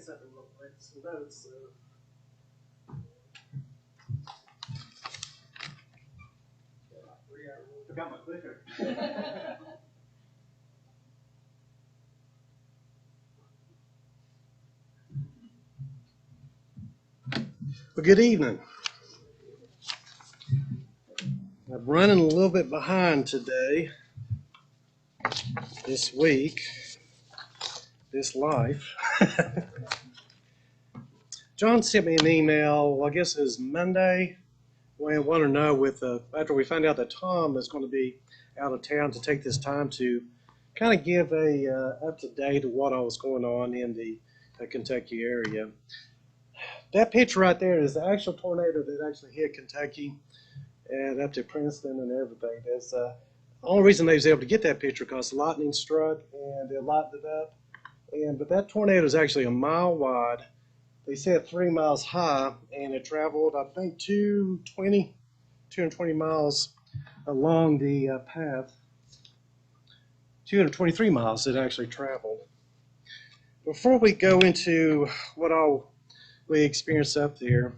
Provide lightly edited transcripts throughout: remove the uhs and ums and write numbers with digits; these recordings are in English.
something real quick. Some notes. Forgot my clicker. Well, good evening. I'm running a little bit behind today, this week, this life. John sent me an email, I guess it was Monday, when I wanted to know after we found out that Tom is going to be out of town, to take this time to kind of give a up-to-date of what all was going on in the Kentucky area. That picture right there is the actual tornado that actually hit Kentucky and up to Princeton and everything. That's the only reason they was able to get that picture, because lightning struck and it lightened it up. But that tornado is actually a mile wide. They said 3 miles high, and it traveled, I think, 220 miles along the path. 223 miles it actually traveled. Before we go into what all we experienced up there,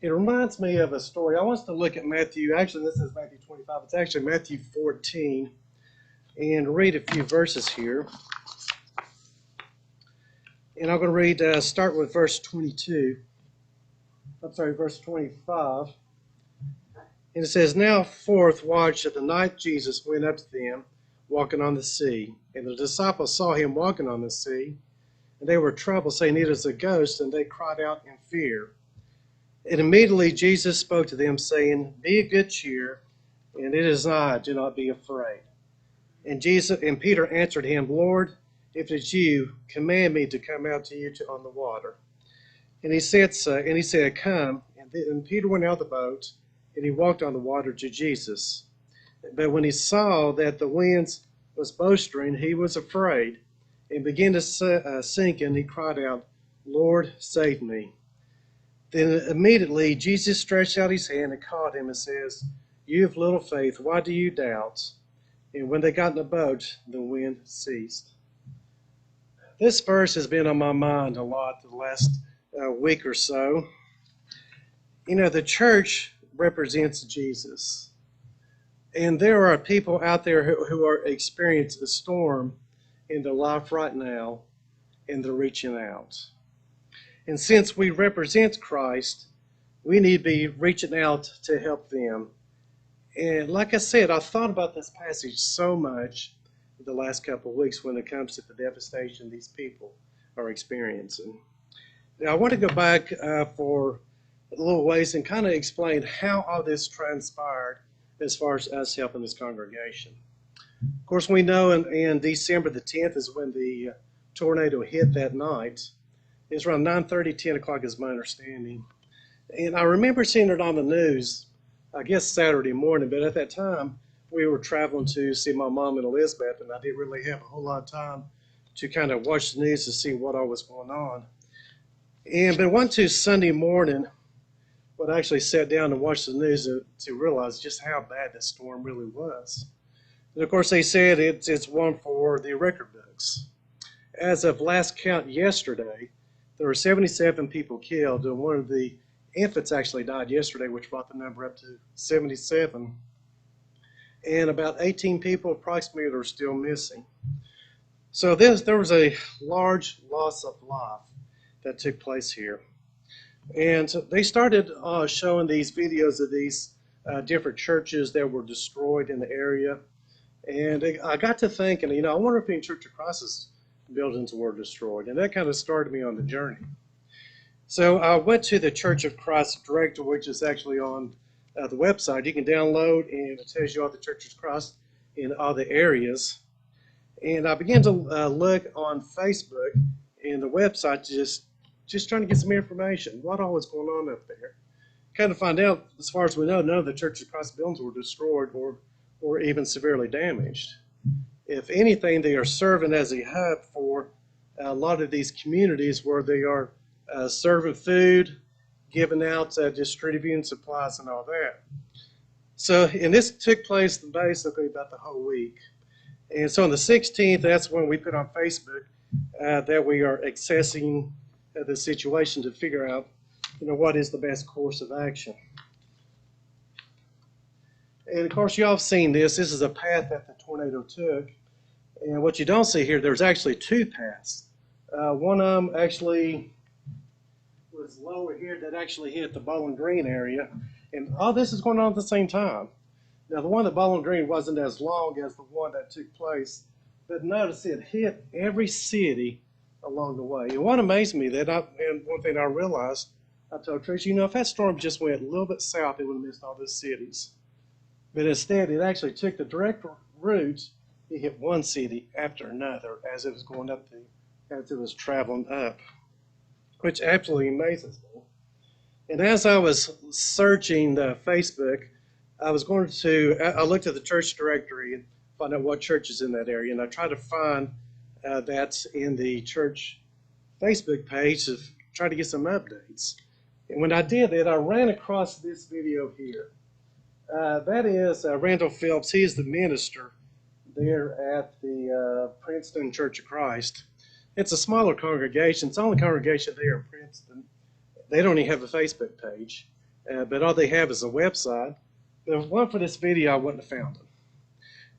it reminds me of a story. I want us to look at Matthew. Actually, this is Matthew 25. It's actually Matthew 14, and read a few verses here. And I'm going to read, start with verse 22. Verse 25. And it says, "Now fourth watch of the night Jesus went up to them, walking on the sea. And the disciples saw him walking on the sea, and they were troubled, saying, 'It is a ghost,' and they cried out in fear. And immediately Jesus spoke to them, saying, 'Be of good cheer, and it is I, do not be afraid.' And Peter answered him, 'Lord, if it is you, command me to come out to you on the water.' And he said, 'Come.' And Peter went out of the boat, and he walked on the water to Jesus. But when he saw that the winds was boisterous, he was afraid, and began to sink, and he cried out, 'Lord, save me.' Then immediately Jesus stretched out his hand and caught him and says, 'You of little faith, why do you doubt?' And when they got in the boat, the wind ceased." This verse has been on my mind a lot the last week or so. You know, the church represents Jesus. And there are people out there who are experiencing a storm in their life right now, and they're reaching out. And since we represent Christ, we need to be reaching out to help them. And like I said, I thought about this passage so much the last couple of weeks when it comes to the devastation these people are experiencing. Now, I want to go back for a little ways and kind of explain how all this transpired as far as us helping this congregation. Of course, we know in December the 10th is when the tornado hit that night. It was around 9:30, 10 o'clock is my understanding. And I remember seeing it on the news, I guess Saturday morning, but at that time, we were traveling to see my mom and Elizabeth, and I didn't really have a whole lot of time to kind of watch the news to see what all was going on. But it wasn't until Sunday morning when I actually sat down and watched the news to realize just how bad this storm really was. And of course, they said it's one for the record books. As of last count yesterday, there were 77 people killed, and one of the infants actually died yesterday, which brought the number up to 77. And about 18 people approximately are still missing. So there was a large loss of life that took place here. And so they started showing these videos of these different churches that were destroyed in the area. And I got to thinking, I wonder if any Church of Christ's buildings were destroyed. And that kind of started me on the journey. So I went to the Church of Christ directory, which is actually on the website. You can download, and it tells you all the Church of Christ in all the areas. And I began to look on Facebook and the website, just trying to get some information. What all was going on up there? Kind of find out, as far as we know, none of the Church of Christ buildings were destroyed or even severely damaged. If anything, they are serving as a hub for a lot of these communities where they are serving food, giving out, distributing supplies and all that. So, and this took place basically about the whole week. And so on the 16th, that's when we put on Facebook that we are assessing the situation to figure out, what is the best course of action. And of course, y'all have seen this. This is a path that the tornado took. And what you don't see here, there's actually two paths. One of them actually was lower here that actually hit the Bowling Green area. And all this is going on at the same time. Now, the one at Bowling Green wasn't as long as the one that took place, but notice it hit every city along the way. And what amazed me, and one thing I realized, I told Trish, if that storm just went a little bit south, it would have missed all those cities. But instead, it actually took the direct route. It hit one city after another as it was going up, as it was traveling up, which absolutely amazes me. And as I was searching Facebook, I looked at the church directory and find out what church is in that area, and I tried to find that's in the church Facebook page to try to get some updates. And when I did that, I ran across this video here. That is Randall Phelps. He is the minister there at the Princeton Church of Christ. It's a smaller congregation. It's the only congregation there in Princeton. They don't even have a Facebook page, but all they have is a website. The one for this video, I wouldn't have found it.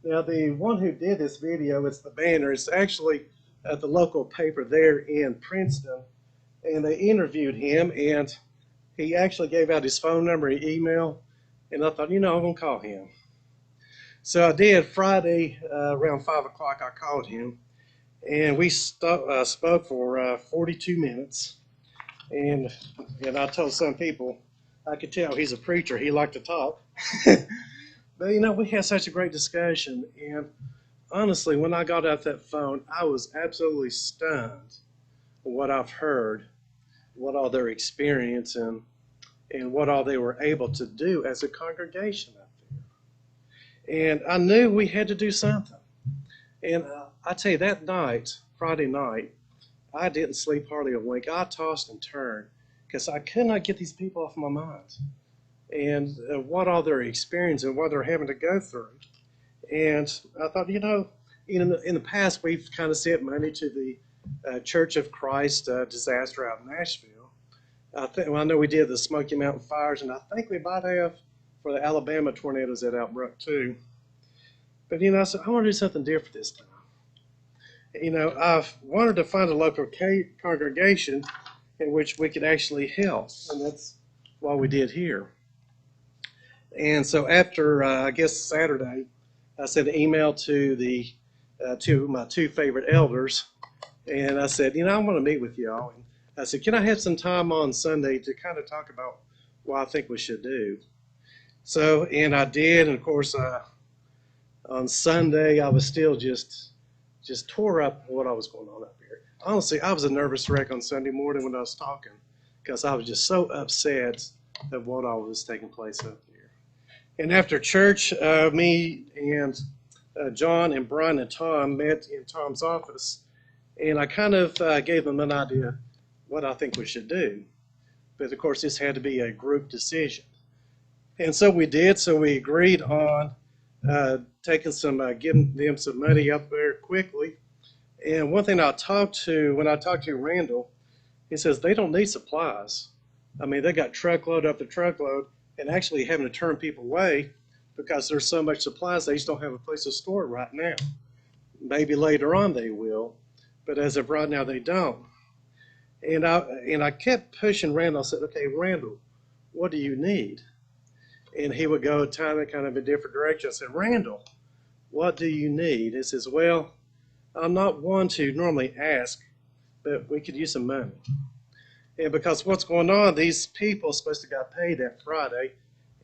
Now, the one who did this video, it's the banner. It's actually at the local paper there in Princeton, and they interviewed him, and he actually gave out his phone number and email, and I thought, I'm going to call him. So I did. Friday around 5 o'clock, I called him, and we spoke for 42 minutes, and I told some people, I could tell he's a preacher. He liked to talk. But, we had such a great discussion, and honestly, when I got off that phone, I was absolutely stunned with what I've heard, what all they're experiencing, and what all they were able to do as a congregation up there. And I knew we had to do something. And I tell you, that night, Friday night, I didn't sleep hardly a wink. I tossed and turned because I could not get these people off my mind, and what all they're experiencing, what they're having to go through. And I thought, in the past, we've kind of sent money to the Church of Christ disaster out in Nashville. I know we did the Smoky Mountain fires, and I think we might have for the Alabama tornadoes that outbroke too. But, I said, I want to do something different this time. I wanted to find a local congregation in which we could actually help, and that's what we did here. And so after, I guess, Saturday, I sent an email to my two favorite elders, and I said, I want to meet with y'all. And I said, can I have some time on Sunday to kind of talk about what I think we should do? So, and I did, and of course, on Sunday, I was still just tore up what I was going on up here. Honestly, I was a nervous wreck on Sunday morning when I was talking, because I was just so upset at what all was taking place up there. And after church, me and John and Brian and Tom met in Tom's office, and I kind of gave them an idea what I think we should do. But of course, this had to be a group decision. And so we did. So we agreed on giving them some money up there quickly. And one thing when I talked to Randall, he says they don't need supplies. I mean, they got truckload after truckload, and actually having to turn people away because there's so much supplies, they just don't have a place to store it right now. Maybe later on they will, but as of right now, they don't. And I kept pushing Randall. I said, okay, Randall, what do you need? And he would go kind of a different direction. I said, Randall, what do you need? He says, well, I'm not one to normally ask, but we could use some money. And because what's going on, these people are supposed to got paid that Friday,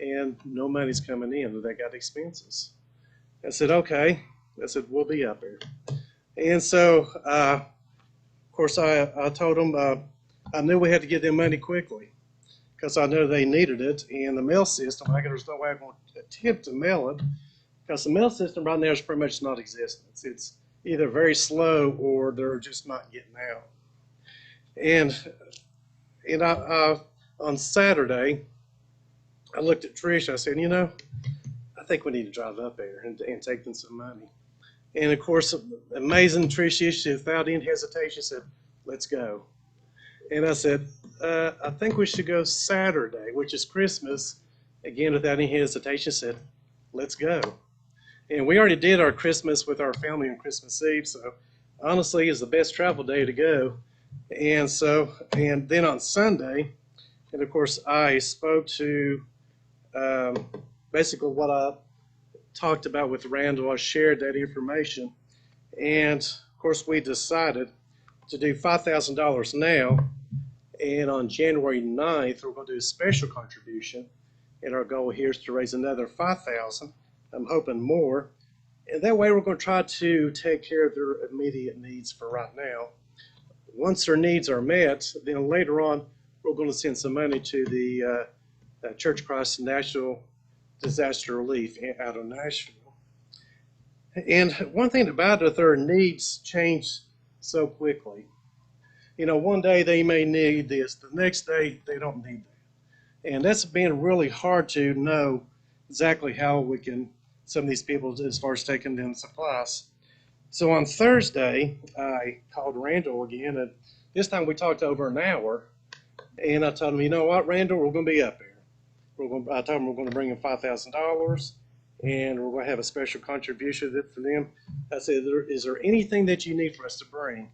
and no money's coming in, and they got expenses. I said, okay. I said, we'll be up there. And so, of course, I told them I knew we had to give them money quickly because I knew they needed it. And the mail system, there's no way I'm going to attempt to mail it because the mail system right now is pretty much not existent. It's either very slow or they're just not getting out. And on Saturday, I looked at Trish. I said, I think we need to drive up there and take them some money. And of course, amazing Tricia, she without any hesitation said, let's go. And I said, I think we should go Saturday, which is Christmas. Again, without any hesitation, said, let's go. And we already did our Christmas with our family on Christmas Eve, so honestly, it's the best travel day to go. And then on Sunday, and of course, I spoke to basically what I talked about with Randall. I shared that information. And of course, we decided to do $5,000 now. And on January 9th, we're going to do a special contribution. And our goal here is to raise another $5,000. I'm hoping more. And that way, we're going to try to take care of their immediate needs for right now. Once their needs are met, then later on, we're going to send some money to the Church of Christ National Disaster Relief out of Nashville. And one thing about it, their needs change so quickly. You know, one day they may need this, the next day they don't need that. And that's been really hard to know exactly how we can, some of these people, as far as taking them supplies. So on Thursday, I called Randall again, and this time we talked over an hour. And I told him, you know what, Randall, we're going to be up there. I told him we're going to bring in $5,000, and we're going to have a special contribution for them. I said, is there anything that you need for us to bring?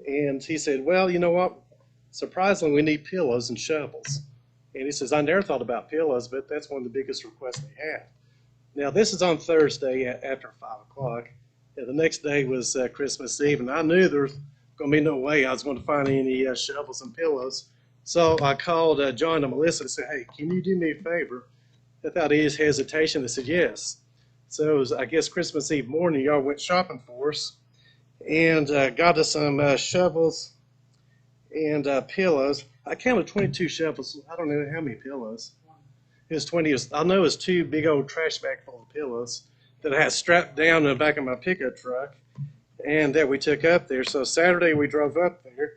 And he said, well, you know what? Surprisingly, we need pillows and shovels. And he says, I never thought about pillows, but that's one of the biggest requests they have. Now, this is on Thursday after 5 o'clock. And the next day was Christmas Eve, and I knew there was going to be no way I was going to find any shovels and pillows. So I called John and Melissa and said, hey, can you do me a favor? Without any hesitation, they said yes. So it was, I guess, Christmas Eve morning, y'all went shopping for us and got us some shovels and pillows. I counted 22 shovels. I don't know how many pillows. It was 20. I know it was 2 big old trash bags full of pillows that I had strapped down in the back of my pickup truck and that we took up there. So Saturday we drove up there.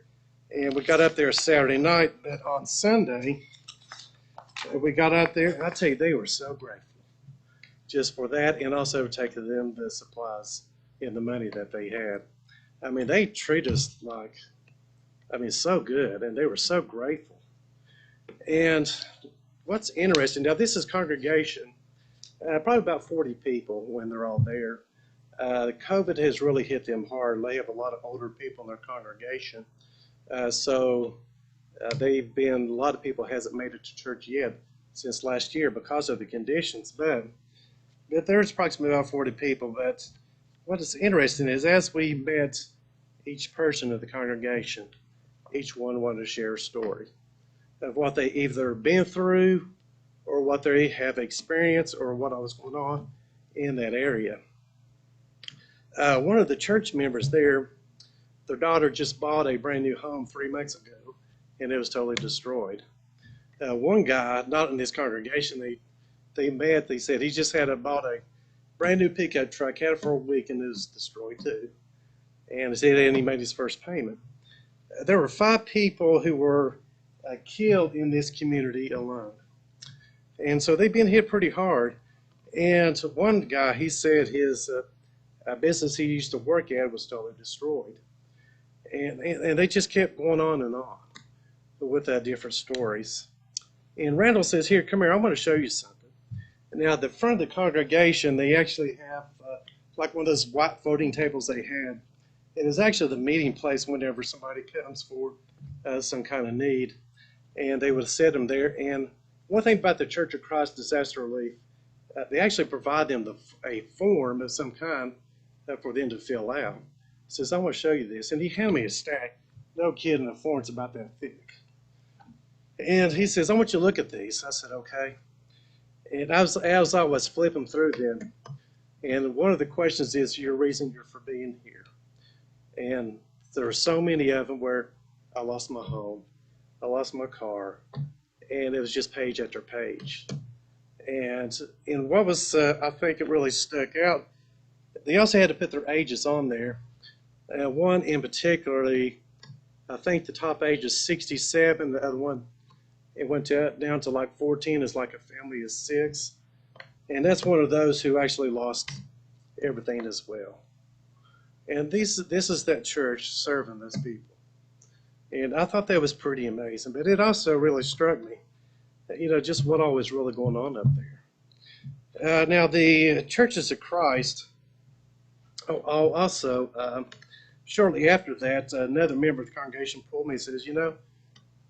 And we got up there Saturday night, but on Sunday, we got out there, and I tell you, they were so grateful just for that, and also taking them the supplies and the money that they had. I mean, they treat us like, I mean, so good, and they were so grateful. And what's interesting, now this is congregation, probably about 40 people when they're all there. COVID has really hit them hard. They have a lot of older people in their congregation. So they've been, a lot of people hasn't made it to church yet since last year because of the conditions, but there's approximately about 40 people. But what is interesting is as we met each person of the congregation, each one wanted to share a story of what they either been through or what they have experienced or what was going on in that area. One of the church members there, their daughter just bought a brand new home 3 months ago, and it was totally destroyed. One guy, not in this congregation, they met, they said he just bought a brand new pickup truck, had it for a week, and it was destroyed too. And he made his first payment. There were 5 people who were killed in this community alone. And so they've been hit pretty hard. And one guy, he said his business he used to work at was totally destroyed. And they just kept going on with different stories. And Randall says, here, come here, I want to show you something. And now, at the front of the congregation, they actually have like one of those white voting tables they had. It is actually the meeting place whenever somebody comes for some kind of need. And they would set them there. And one thing about the Church of Christ Disaster Relief, they actually provide them a form of some kind for them to fill out. He says, I want to show you this. And he handed me a stack. No kidding, the form's about that thick. And he says, I want you to look at these. I said, okay. And as I was flipping through them, and one of the questions is your reason you're for being here. And there are so many of them where I lost my home, I lost my car, and it was just page after page. And what was, I think it really stuck out, they also had to put their ages on there. One in particularly, I think the top age is 67. The other one, it went down to like 14, is like a family of 6. And that's one of those who actually lost everything as well. And this is that church serving those people. And I thought that was pretty amazing. But it also really struck me, just what all was really going on up there. Now, the Churches of Christ, also, shortly after that, another member of the congregation pulled me and says,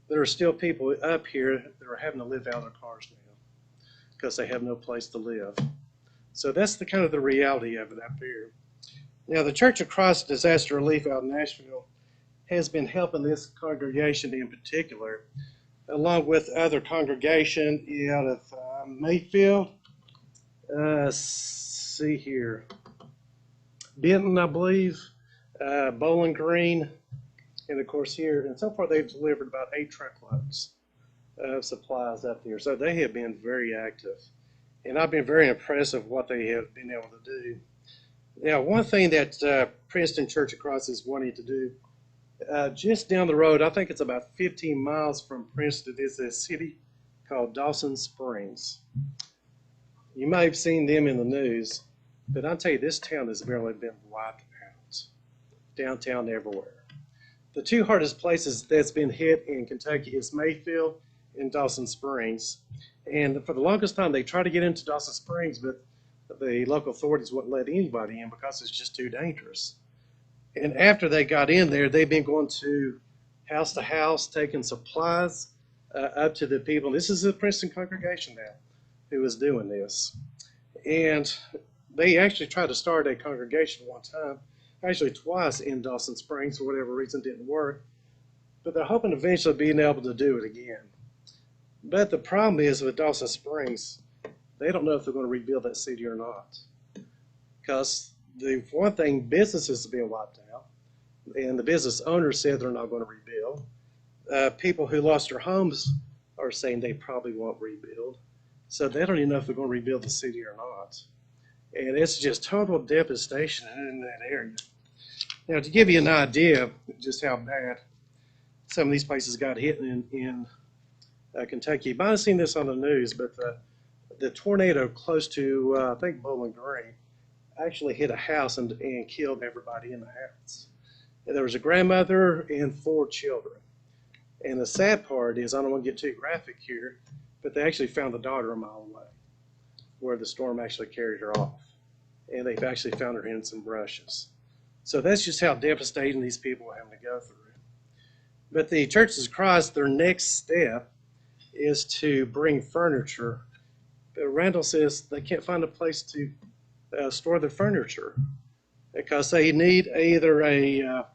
there are still people up here that are having to live out of their cars now because they have no place to live. So that's the kind of the reality of it up here. Now, the Church of Christ Disaster Relief out in Nashville has been helping this congregation in particular, along with other congregation out of Mayfield. See here, Benton, I believe, Bowling Green, and of course here. And so far, they've delivered about 8 truckloads of supplies up there. So they have been very active, and I've been very impressed with what they have been able to do. Now, one thing that Princeton Church of Christ is wanting to do, just down the road, I think it's about 15 miles from Princeton, is a city called Dawson Springs. You may have seen them in the news, but I'll tell you, this town has barely been wiped out. Downtown everywhere. The 2 hardest places that's been hit in Kentucky is Mayfield and Dawson Springs. And for the longest time, they tried to get into Dawson Springs, but the local authorities wouldn't let anybody in because it's just too dangerous. And after they got in there, they've been going to house, taking supplies up to the people. This is the Princeton congregation now who is doing this. And they actually tried to start a congregation one time, actually twice in Dawson Springs, for whatever reason didn't work. But they're hoping eventually being able to do it again. But the problem is with Dawson Springs, they don't know if they're going to rebuild that city or not. Because the one thing, businesses are being wiped out, and the business owners said they're not going to rebuild. People who lost their homes are saying they probably won't rebuild. So they don't even know if they're going to rebuild the city or not. And it's just total devastation in that area. Now, to give you an idea of just how bad some of these places got hit in Kentucky, you might have seen this on the news, but the tornado close to, I think, Bowling Green actually hit a house and killed everybody in the house. And there was a grandmother and 4 children. And the sad part is, I don't want to get too graphic here, but they actually found the daughter a mile away where the storm actually carried her off. And they've actually found her in some brushes. So that's just how devastating these people are having to go through. But the Churches of Christ, their next step is to bring furniture. But Randall says they can't find a place to store the furniture because they need either a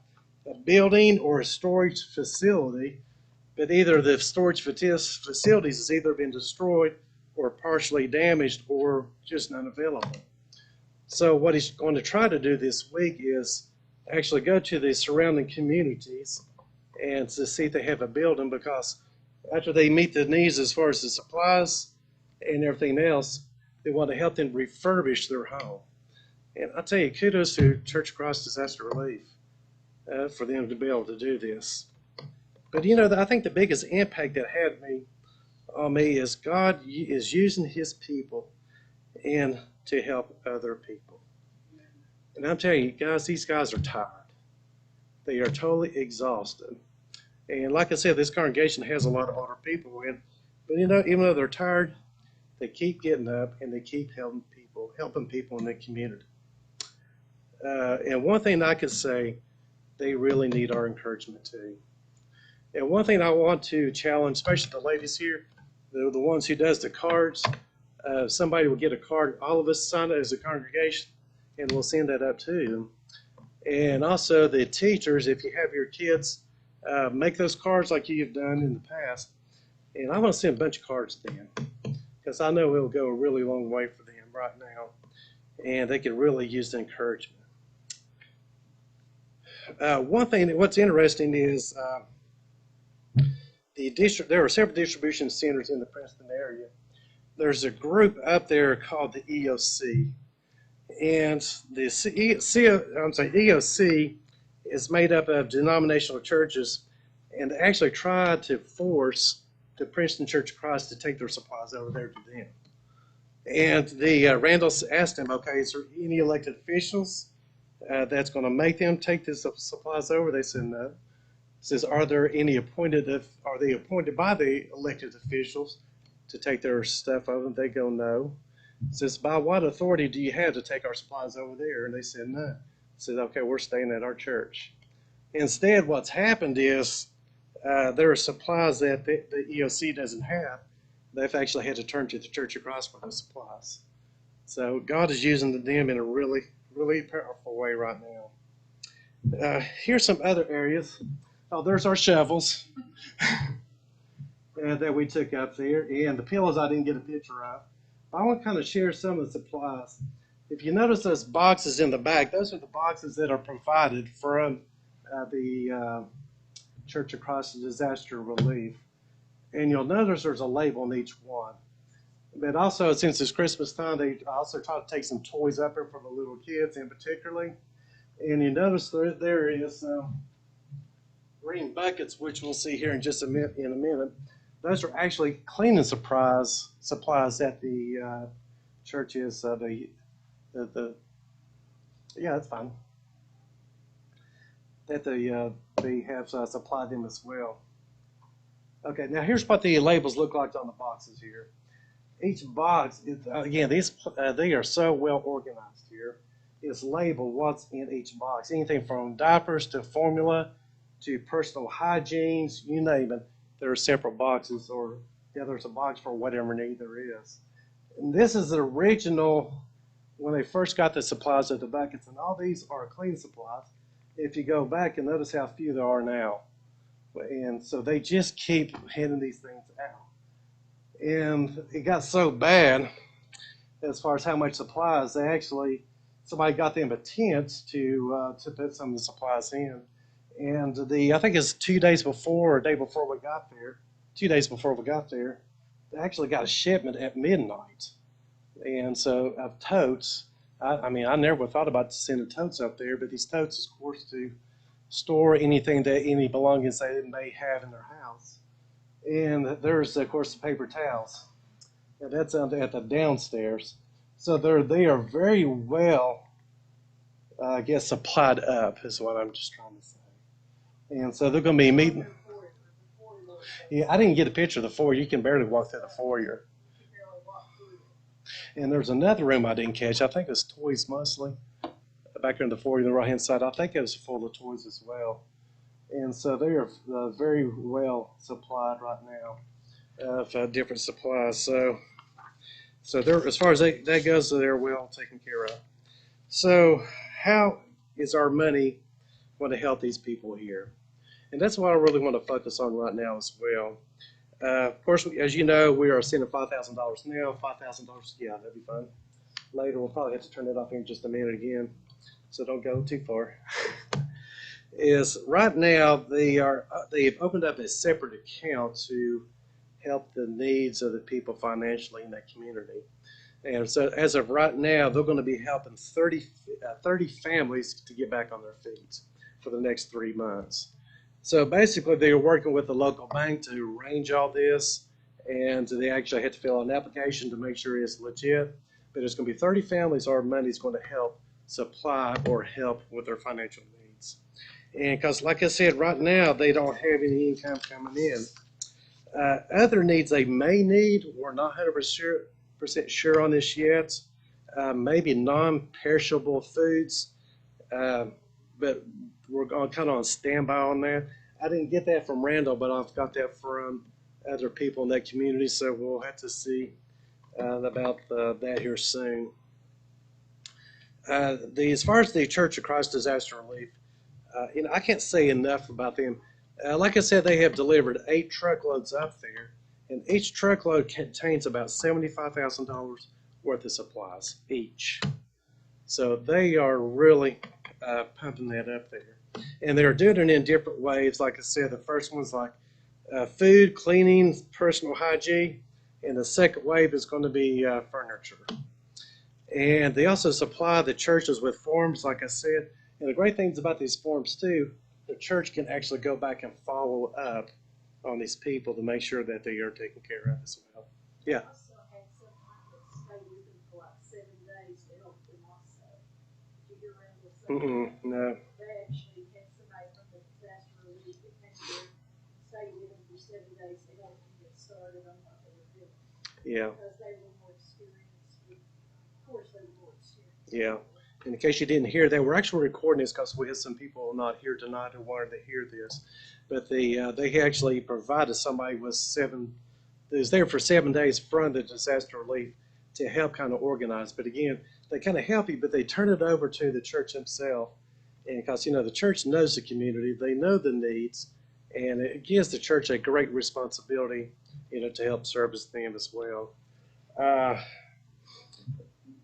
building or a storage facility, but either the storage facilities has either been destroyed or partially damaged or just not available. So what he's going to try to do this week is actually go to the surrounding communities and to see if they have a building, because after they meet the needs as far as the supplies and everything else, they want to help them refurbish their home. And I tell you, kudos to Church of Christ Disaster Relief for them to be able to do this. But I think the biggest impact that had on me is God is using his people and to help other people. And I'm telling you, guys, these guys are tired. They are totally exhausted. And like I said, this congregation has a lot of older people in. But even though they're tired, they keep getting up and they keep helping people in the community. And one thing I could say, they really need our encouragement too. And one thing I want to challenge, especially the ladies here, the ones who does the cards, somebody will get a card, all of us sign it as a congregation, and we'll send that up to them. And also the teachers, if you have your kids, make those cards like you've done in the past. And I want to send a bunch of cards to them because I know it'll go a really long way for them right now, and they can really use the encouragement. One thing, what's interesting is there are several distribution centers in the Princeton area. There's a group up there called the EOC, and the EOC is made up of denominational churches, and they actually tried to force the Princeton Church of Christ to take their supplies over there to them. And the Randall asked him, okay, is there any elected officials that's going to make them take the supplies over? They said no. It says, are they appointed by the elected officials to take their stuff over? And they go, no. It says, by what authority do you have to take our supplies over there? And they said, no. It said, okay, we're staying at our church. Instead, what's happened is there are supplies that the EOC doesn't have. They've actually had to turn to the Church of Christ for those supplies. So God is using them in a really, really powerful way right now. Here's some other areas. Oh, there's our shovels that we took up there, and the pillows I didn't get a picture of. I want to kind of share some of the supplies. If you notice those boxes in the back, those are the boxes that are provided from the Church of Christ Disaster Relief. And you'll notice there's a label on each one. But also, since it's Christmas time, they also try to take some toys up there for the little kids in particular. And you notice there is green buckets, which we'll see here in just a minute. Those are actually cleaning supplies that the church is yeah, that's fine. That they have supplied them as well. Okay, now here's what the labels look like on the boxes here. Each box is, again, they are so well organized here. It's labeled what's in each box. Anything from diapers to formula to personal hygienes, you name it. There are separate boxes, or there's a box for whatever need there is. And this is the original, when they first got the supplies of the buckets, and all these are clean supplies. If you go back and notice how few there are now. And so they just keep handing these things out. And it got so bad as far as how much supplies, somebody got them a tent to put some of the supplies in. And I think it's 2 days before or a day before we got there, 2 days before we got there, they actually got a shipment at midnight. And so of totes, I never thought about sending totes up there, but these totes, of course, to store anything any belongings they may have in their house. And there's, of course, the paper towels. And that's at the downstairs. So they are very well, supplied up, is what I'm just trying to say. And so they're going to be meeting. Yeah, I didn't get a picture of the foyer. You can barely walk through the foyer. And there's another room I didn't catch. I think it's toys mostly. Back there in the foyer on the right-hand side, I think it was full of toys as well. And so they are very well supplied right now of different supplies. So they're, as far as that goes, they're well taken care of. So how is our money going to help these people here? And that's what I really want to focus on right now as well. Of course, as you know, we are sending $5,000 now. $5,000, yeah, that'd be fine. Later, we'll probably have to turn that off here in just a minute again, so don't go too far. Is right now they've opened up a separate account to help the needs of the people financially in that community. And so as of right now, they're going to be helping 30 families to get back on their feet for the next 3 months. So basically, they are working with the local bank to arrange all this, and they actually had to fill out an application to make sure it's legit. But it's going to be 30 families our money is going to help supply or help with their financial needs. And because, like I said, right now, they don't have any income coming in. Other needs they may need, we're not 100% sure on this yet. Maybe non-perishable foods, but we're kind of on standby on that. I didn't get that from Randall, but I've got that from other people in that community, so we'll have to see about that here soon. As far as the Church of Christ Disaster Relief, I can't say enough about them. Like I said, they have delivered 8 truckloads up there, and each truckload contains about $75,000 worth of supplies each. So they are really pumping that up there. And they're doing it in different ways. Like I said, the first one's like food, cleaning, personal hygiene, and the second wave is going to be furniture. And they also supply the churches with forms, like I said. And the great things about these forms, too, the church can actually go back and follow up on these people to make sure that they are taken care of as well. Yeah. No. They actually had somebody from the disaster relief that came here and stayed with them for 7 days. They helped them get started on what they were doing. Yeah. Because they were more experienced with, of course, they were more experienced. Yeah. In case you didn't hear, they were actually recording this because we had some people not here tonight who wanted to hear this. But they actually provided somebody with that was there for 7 days from the disaster relief to help kind of organize. But again, they kind of help you, but they turn it over to the church themselves. And because, the church knows the community, they know the needs, and it gives the church a great responsibility, to help service them as well.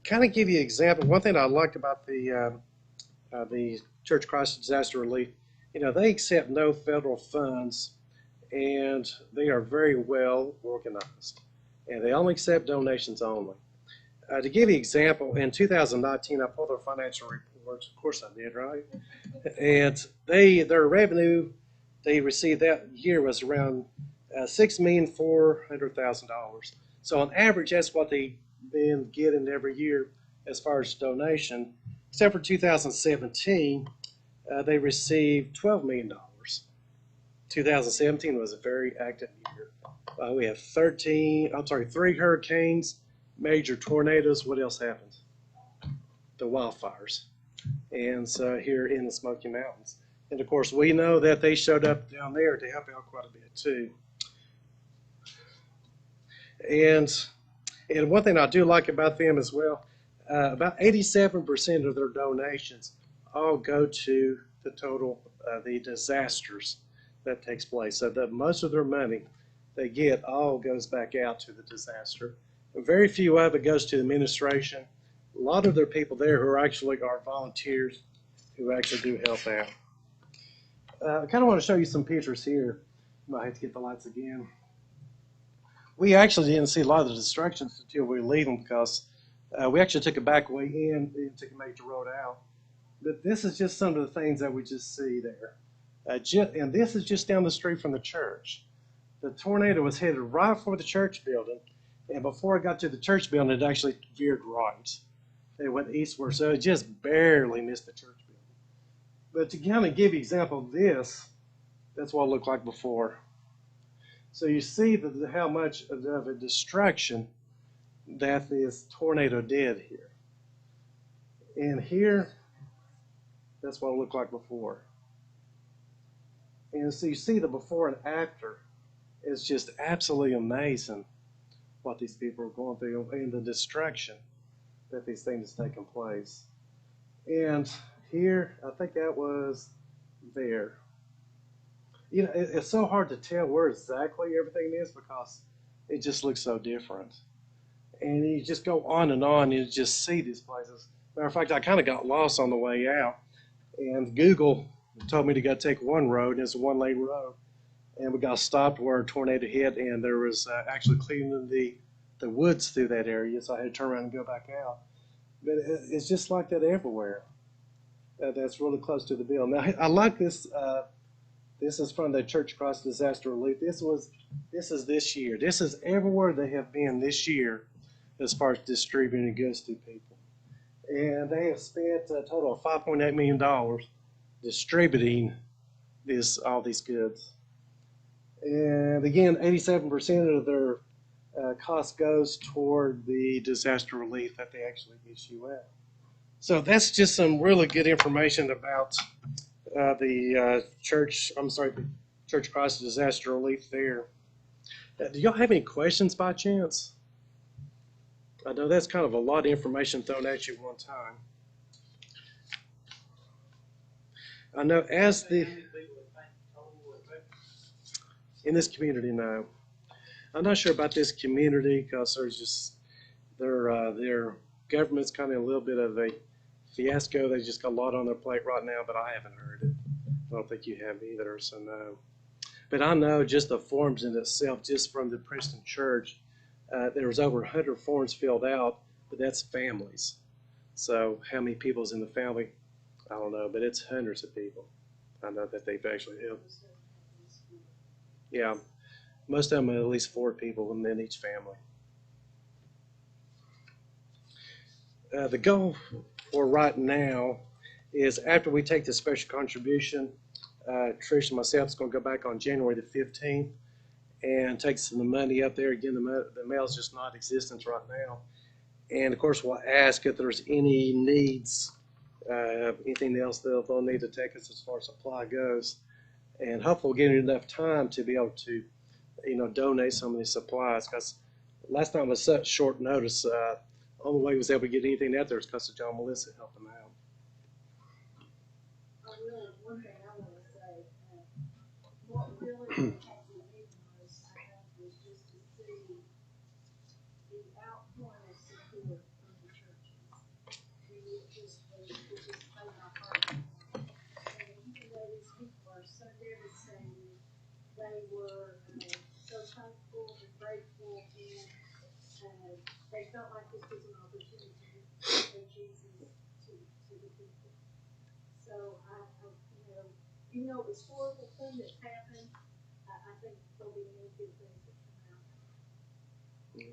Kind of give you an example. One thing I liked about the Church of Christ Disaster Relief, they accept no federal funds, and they are very well organized, and they only accept donations only. To give you an example, in 2019, I pulled their financial reports. Of course, I did, right? And their revenue they received that year was around $6,400,000. So on average, that's what they've been getting every year as far as donation. Except for 2017, they received $12 million. 2017 was a very active year. We have 3 hurricanes, major tornadoes. What else happened? The wildfires. And so here in the Smoky Mountains. And of course, we know that they showed up down there to help out quite a bit too. And one thing I do like about them as well, about 87% of their donations all go to the total the disasters that takes place. So that most of their money they get all goes back out to the disaster. And very few of it goes to the administration. A lot of their people there who actually are volunteers who actually do help out. I kind of want to show you some pictures here. Might have to get the lights again. We actually didn't see a lot of the destructions until we were leaving because we actually took a back way in and took a major road out. But this is just some of the things that we just see there. And this is just down the street from the church. The tornado was headed right for the church building, and before it got to the church building, it actually veered right. It went eastward, so it just barely missed the church building. But to kind of give you an example of this, that's what it looked like before. So you see how much of a destruction that this tornado did here. And here, that's what it looked like before. And so you see the before and after. It's just absolutely amazing what these people are going through and the destruction that these things have taken place. And here, I think that was there. It's so hard to tell where exactly everything is because it just looks so different. And you just go on and you just see these places. Matter of fact, I kind of got lost on the way out, and Google told me to go take one road, and it's a one-lane road. And we got stopped where a tornado hit, and there was actually cleaning the woods through that area, so I had to turn around and go back out. But it's just like that everywhere. That's really close to the bill. Now, I like this. This is from the Church of Christ Disaster Relief. This is this year. This is everywhere they have been this year as far as distributing goods to people. And they have spent a total of $5.8 million distributing all these goods. And again, 87% of their cost goes toward the disaster relief that they actually issue out. So that's just some really good information about the Church of Christ Disaster Relief there. Do y'all have any questions by chance? I know that's kind of a lot of information thrown at you at one time. I know in this community, no. I'm not sure about this community because their government's kind of a little bit of a fiasco. They just got a lot on their plate right now, but I haven't heard it. I don't think you have either, so no. But I know just the forms in itself, just from the Princeton Church, there was over 100 forms filled out, but that's families. So how many people's in the family? I don't know, but it's hundreds of people. I know that they've actually helped. Yeah, most of them are at least 4 people in each family. The goal for right now is after we take the special contribution, Trish and myself is going to go back on January the 15th and take some of the money up there. Again, the mail's just not existent right now. And of course, we'll ask if there's any needs, anything else they'll need to take us as far as supply goes. And hopefully we'll get enough time to be able to, donate some of these supplies. Because last time was such short notice, the only way we was able to get anything out there was because of John Melissa helped them out. One thing I want to say, what really impacted me the most, I think, was just to see the outpouring of support from the churches. It just made my heart warm. And even though these people are so devastated, they were so thankful and grateful, and they felt like this was an opportunity to show Jesus to the people. So even though it was horrible thing that's happened, I think there'll be many good things that come out.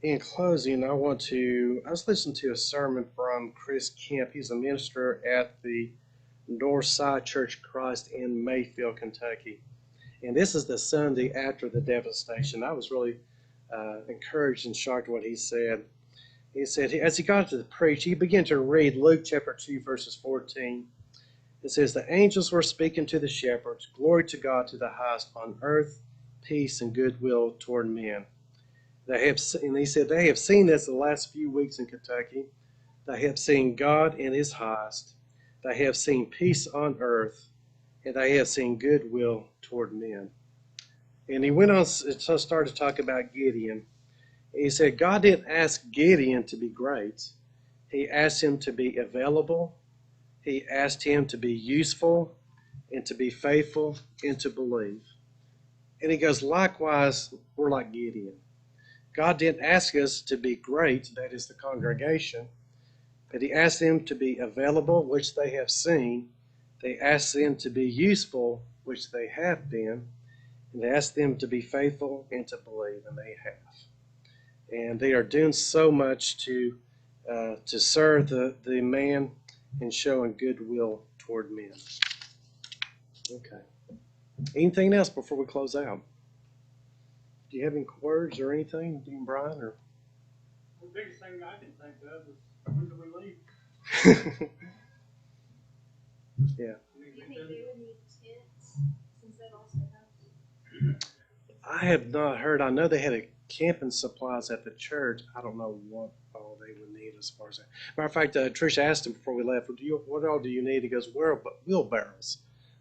In closing, I was listening to a sermon from Chris Kemp. He's a minister at the Northside Church of Christ in Mayfield, Kentucky. And this is the Sunday after the devastation. I was really encouraged and shocked at what he said. He said, as he got to the preach, he began to read Luke chapter 2, verses 14. It says, the angels were speaking to the shepherds, glory to God to the highest on earth, peace and goodwill toward men. And he said, they have seen this the last few weeks in Kentucky. They have seen God in his highest. They have seen peace on earth, and they have seen goodwill toward men. And he went on to start to talk about Gideon. He said, God didn't ask Gideon to be great. He asked him to be available. He asked him to be useful and to be faithful and to believe. And he goes, likewise, we're like Gideon. God didn't ask us to be great, that is the congregation, but he asked them to be available, which they have seen. They asked them to be useful, which they have been. And they asked them to be faithful and to believe, and they have. And they are doing so much to serve the man and showing goodwill toward men. Okay. Anything else before we close out? Do you have any words or anything, Dean Brian? Or? The biggest thing I can think of is when do we leave? Yeah. Do you think they would need tents since that also helps? I have not heard. I know they had a camping supplies at the church. I don't know what all they would need as far as that. Matter of fact, Trish asked him before we left, what all do you need? He goes, wheelbarrows.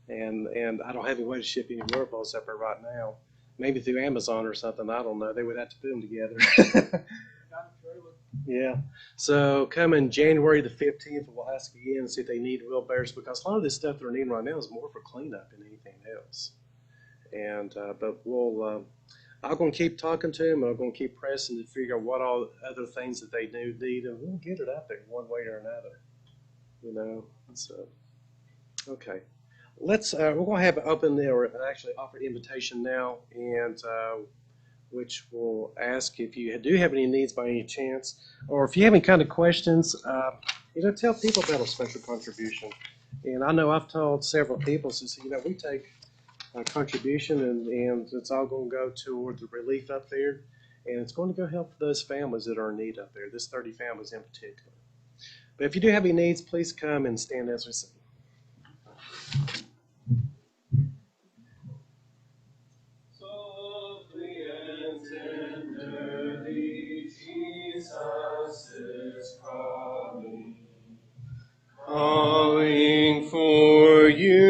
And I don't have any way to ship any wheelbarrows up there right now. Maybe through Amazon or something. I don't know. They would have to put them together. Yeah. So coming January the 15th, we'll ask again and see if they need wheelbarrows, because a lot of this stuff they're needing right now is more for cleanup than anything else. And but I'm going to keep talking to them, and I'm going to keep pressing to figure out what all other things that they do need, and we'll get it out there one way or another. So okay. We're going to have it open there, or actually offer invitation now, and which will ask if you do have any needs by any chance, or if you have any kind of questions, tell people about a special contribution. And I know I've told several people, since we take a contribution, and it's all going to go toward the relief up there, and it's going to go help those families that are in need up there, this 30 families in particular. But if you do have any needs, please come and stand as we sing. Jesus is calling for you.